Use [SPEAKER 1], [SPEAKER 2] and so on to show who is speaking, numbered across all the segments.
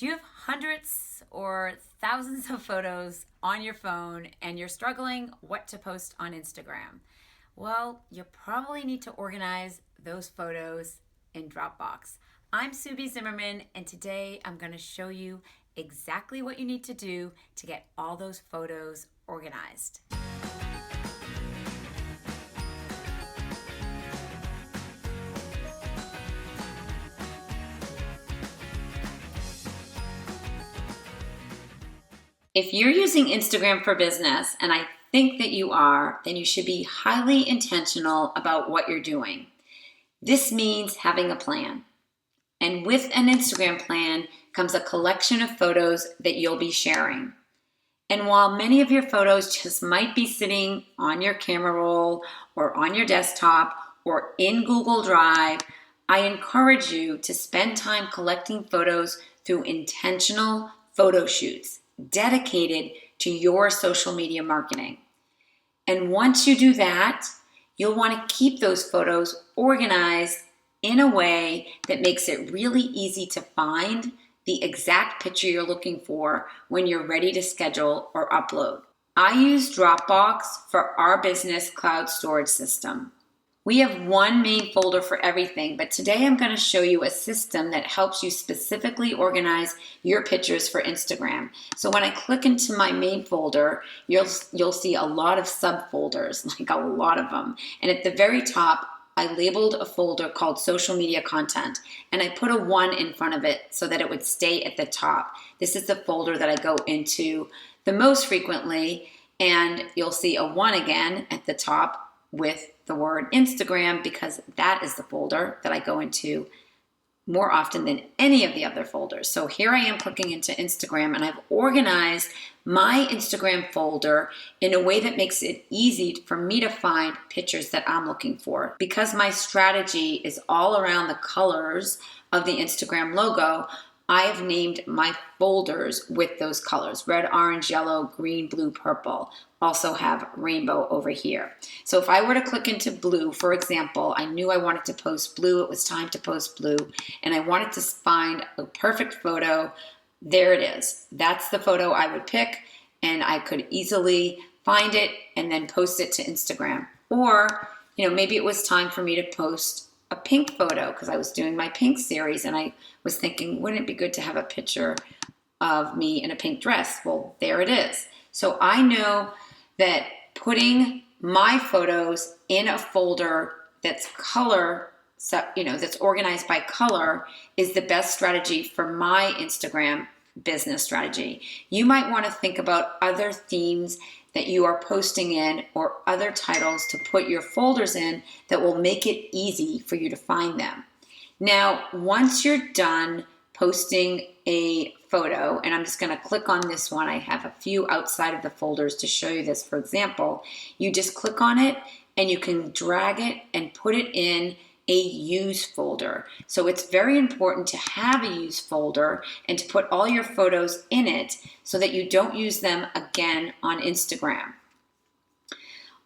[SPEAKER 1] Do you have hundreds or thousands of photos on your phone and you're struggling what to post on Instagram? Well, you probably need to organize those photos in Dropbox. I'm Subi Zimmerman, and today I'm going to show you exactly what you need to do to get all those photos organized. If you're using Instagram for business, and I think that you are, then you should be highly intentional about what you're doing. This means having a plan. And with an Instagram plan comes a collection of photos that you'll be sharing. And while many of your photos just might be sitting on your camera roll or on your desktop or in Google Drive, I encourage you to spend time collecting photos through intentional photo shoots dedicated to your social media marketing. And once you do that, you'll want to keep those photos organized in a way that makes it really easy to find the exact picture you're looking for when you're ready to schedule or upload. I use Dropbox for our business cloud storage system. We have one main folder for everything, but today I'm going to show you a system that helps you specifically organize your pictures for Instagram. So when I click into my main folder, you'll see a lot of subfolders, like a lot of them. And at the very top, I labeled a folder called social media content, and I put a 1 in front of it so that it would stay at the top. This is the folder that I go into the most frequently, and you'll see a 1 again at the top with the word Instagram, because that is the folder that I go into more often than any of the other folders. So here I am clicking into Instagram, and I've organized my Instagram folder in a way that makes it easy for me to find pictures that I'm looking for. Because my strategy is all around the colors of the Instagram logo, I have named my folders with those colors: red, orange, yellow, green, blue, purple. Also have rainbow over here. So if I were to click into blue, for example, I knew I wanted to post blue. It was time to post blue, and I wanted to find a perfect photo. There it is. That's the photo I would pick, and I could easily find it and then post it to Instagram. Or, maybe it was time for me to post a pink photo because I was doing my pink series, and I was thinking, wouldn't it be good to have a picture of me in a pink dress? Well, there it is. So I know that putting my photos in a folder that's that's organized by color is the best strategy for my Instagram business strategy. You might want to think about other themes that you are posting in or other titles to put your folders in that will make it easy for you to find them. Now, once you're done posting a photo, and I'm just going to click on this one. I have a few outside of the folders to show you this. For example, you just click on it and you can drag it and put it in a use folder. So it's very important to have a use folder and to put all your photos in it so that you don't use them again on Instagram.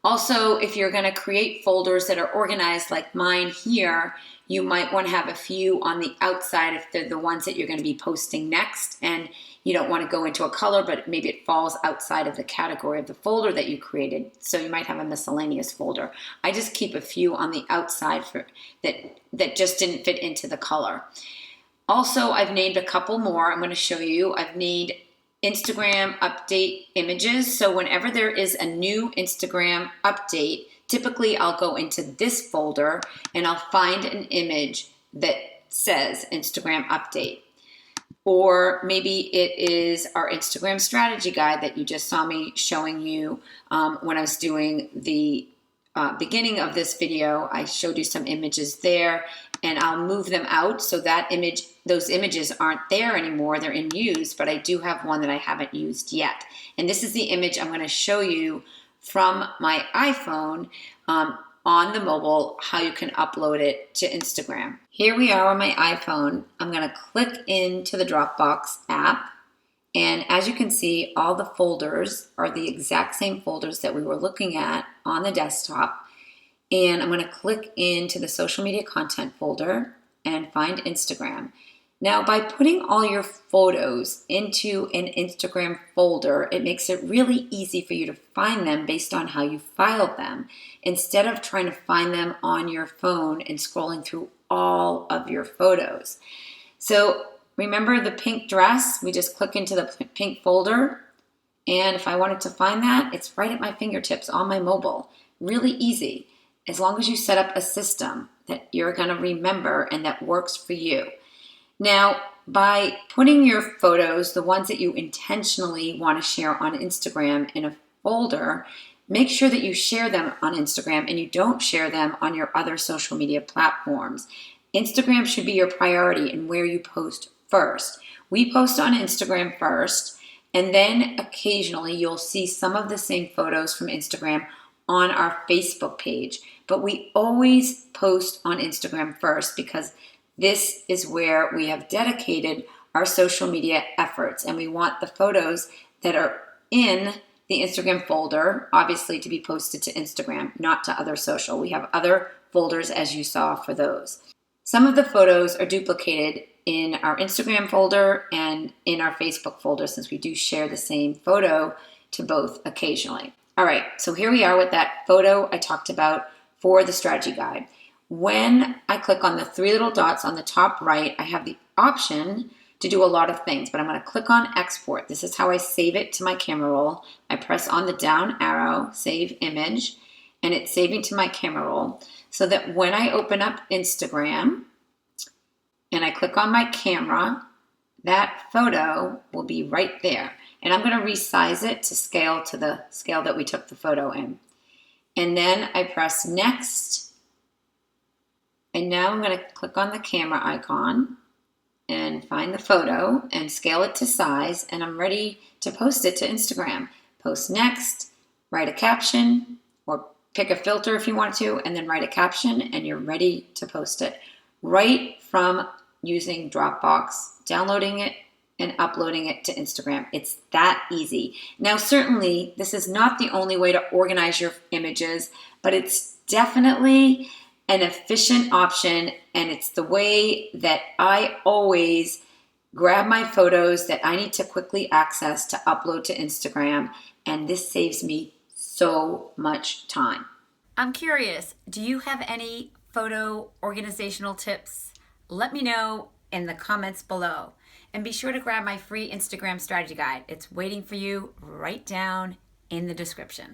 [SPEAKER 1] Also, if you're going to create folders that are organized like mine here, you might want to have a few on the outside if they're the ones that you're going to be posting next, and you don't want to go into a color, but maybe it falls outside of the category of the folder that you created. So you might have a miscellaneous folder. I just keep a few on the outside for that just didn't fit into the color. Also, I've named a couple more. I'm going to show you. I've named Instagram update images. So whenever there is a new Instagram update, typically I'll go into this folder and I'll find an image that says Instagram update. Or maybe it is our Instagram strategy guide that you just saw me showing you when I was doing the beginning of this video. I showed you some images there, and I'll move them out so that those images aren't there anymore. They're in use, but I do have one that I haven't used yet. And this is the image I'm going to show you from my iPhone on the mobile, how you can upload it to Instagram. Here we are on my iPhone. I'm going to click into the Dropbox app. And as you can see, all the folders are the exact same folders that we were looking at on the desktop. And I'm going to click into the social media content folder and find Instagram. Now, by putting all your photos into an Instagram folder, it makes it really easy for you to find them based on how you filed them, instead of trying to find them on your phone and scrolling through all of your photos. So remember the pink dress? We just click into the pink folder, and if I wanted to find that, it's right at my fingertips on my mobile. Really easy, as long as you set up a system that you're going to remember and that works for you. Now, by putting your photos, the ones that you intentionally want to share on Instagram, in a folder, make sure that you share them on Instagram and you don't share them on your other social media platforms. Instagram should be your priority and where you post first. We post on Instagram first, and then occasionally you'll see some of the same photos from Instagram on our Facebook page. But we always post on Instagram first because this is where we have dedicated our social media efforts, and we want the photos that are in the Instagram folder, obviously, to be posted to Instagram, not to other social. We have other folders, as you saw, for those. Some of the photos are duplicated in our Instagram folder and in our Facebook folder, since we do share the same photo to both occasionally. All right, so here we are with that photo I talked about for the strategy guide. When I click on the three little dots on the top right, I have the option to do a lot of things, but I'm going to click on export. This is how I save it to my camera roll. I press on the down arrow, save image, and it's saving to my camera roll, so that when I open up Instagram and I click on my camera, that photo will be right there. And I'm going to resize it to scale to the scale that we took the photo in. And then I press next. And now I'm going to click on the camera icon and find the photo and scale it to size, and I'm ready to post it to Instagram. Post next, write a caption, or pick a filter if you want to, and then write a caption, and you're ready to post it. Right from using Dropbox, downloading it and uploading it to Instagram. It's that easy. Now, certainly, this is not the only way to organize your images, but it's definitely an efficient option, and it's the way that I always grab my photos that I need to quickly access to upload to Instagram, and this saves me so much time. I'm curious, do you have any photo organizational tips? Let me know in the comments below, and be sure to grab my free Instagram strategy guide. It's waiting for you right down in the description.